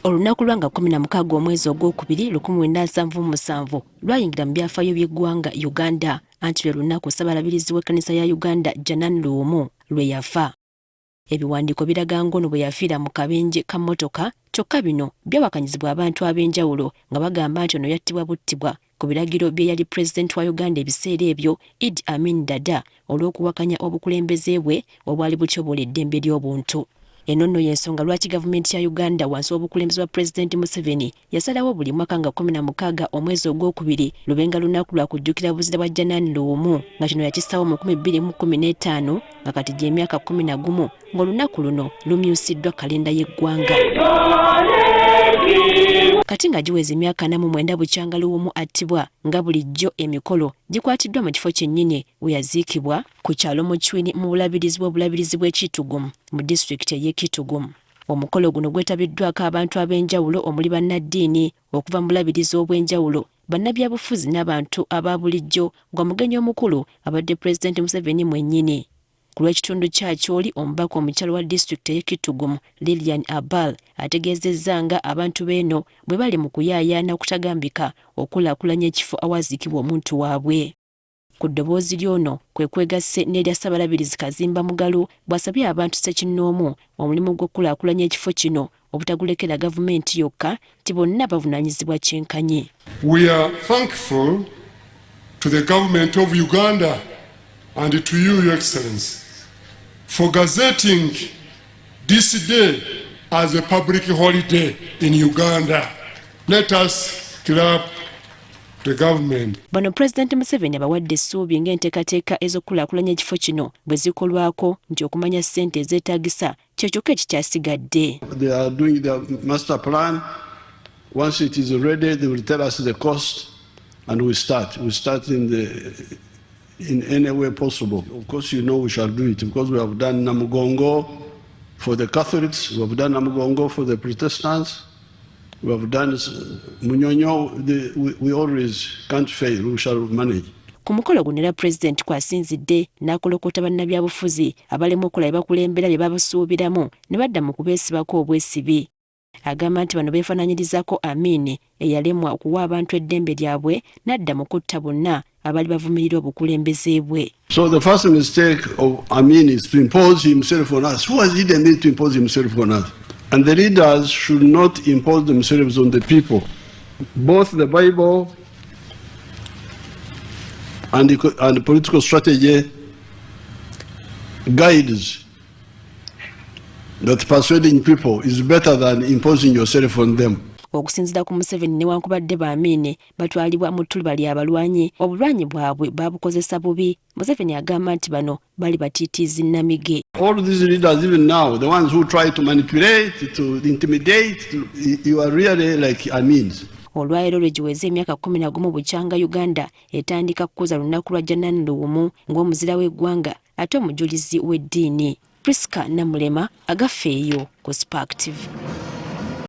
Olunaku lwanga 16 omwezi ogwokubiri 1977 lwayingira mu byafaayo by'eggwanga Uganda anti lwe lunaku Ssaabalabirizi w'ekkanisa ya Uganda Janani Luwumu lwe yafa. Ebiwandiiko biraga ngono bwe yafiira mu kabenje ka mmotoka, kyokka bino byawakanyizibwa abantu ab'enjawulo nga bagamba nti ono yattibwa buttibwa ku biragiro bye yali pulezidenti wa Uganda ebiseera ebyo Idi Amin Dada olw'okuwakanya obukulembeze bwe obwali butyoboola eddembe ly'obuntu. Eno nno y'ensonga lwaki gavumenti ya Uganda wansi w'obukulembeze bwa pulezidenti Museveni yasalawo buli mwaka nga 16 omwezi ogwokubiri lubenga lunaku lwa kujjukira buzira bwa Janani Luwumu nga kino yakissaawo mu 2015 nga kati gy'emyaka 11 ng'olunaku luno lumyusiddwa kalenda y'eggwanga. Kati nga giweze emyaka 49 bukyanga Luwumu attibwa nga bulijjo emikolo gikwatiddwa mu kifo kyennyini we yaziikibwa ku kyalo mu Chwini mu bulabirizi bw'Ekitugumu mu disitulikiti ey'Ekitugumu. Omukolo guno gwetabiddwako abantu ab'enjawulo omuli bannaddiini okuva mu bulabirizi obw'enjawulo, bannabyabufuzi n'abantu aba bulijjo ng'omugenyi omukulu abadde pulezidenti Museveni mwennyini. Ku lw'ekitundu kya Kyoli, omubaka omukyalo wa disitulikiti ey'Ekitugumu Lilian Abal ategeezezza nga abantu b'eno bwe bali mu kuyaayaana okutagambika okulaakulanya ekifo awaziikibwa omuntu waabwe. Ku ddoboozi ly'ono kwe kwegasse n'erya Ssaabalabirizi Kazimba Mugalu bw'asabye abantu ssekinnoomu omulimu gw'okulaakulanya ekifo kino obutagulekera gavumenti yokka nti bonna bavunaanyizibwa kyenkanyi. We are thankful to the government of Uganda and to you, Your Excellency, for gazetting this day as a public holiday in Uganda. Let us clap the government. Bano Pulezidenti Museveni abawadde essuubi ng'enteekateeka ez'okulaakulanya ekifo kino bwe zikolwako nti okumanya ssente ezeetaagisa kyo kyokka ekikyasigadde. They are doing their master plan. Once it is ready, they will tell us the cost and we start. We start in any way possible. Of course, you know we shall do it because we have done Namugongo for the Catholics, we have done Namugongo for the Protestants, we have done Munyonyo. We always can't fail, we shall manage. Ku mukolo guno era pulezidenti kwasinzidde n'akolokota bannabyabufuzi abalemu okukola ebakulembera bye babasuubiramu ne badda mu kubeesibako obwesibi. Agamba nti bano befaanaanyirizaako Amini, eyalemwa okuwa abantu eddembe lyabwe n'adda mu kutta bonna abali bavumirira obukulembeze bwe. So the first mistake of Amini is to impose himself on us. Who has Idi Amin to impose himself on us? And the leaders should not impose themselves on the people. Both the Bible and the political strategy guides that persuading people is better than imposing yourself on them. Okusinziira ku Museveni newankubadde Amini batwalibwa mu ttuluba ly'abalwanyi, obulwanyi bwabwe babukozesa bubi. Museveni agamba nti bano bali batiitiizi nnamige. All these leaders, even now, the ones who try to manipulate, to intimidate, you are really like Amins. Olwaleero lwe giweze emyaka 11 bukyanga Uganda etandika kukuza lunaku lwa Janani Luwumu ng'omuzira w'eggwanga ate omujulizi w'eddiini. Priska Namulema agafeeyo ku Spark TV.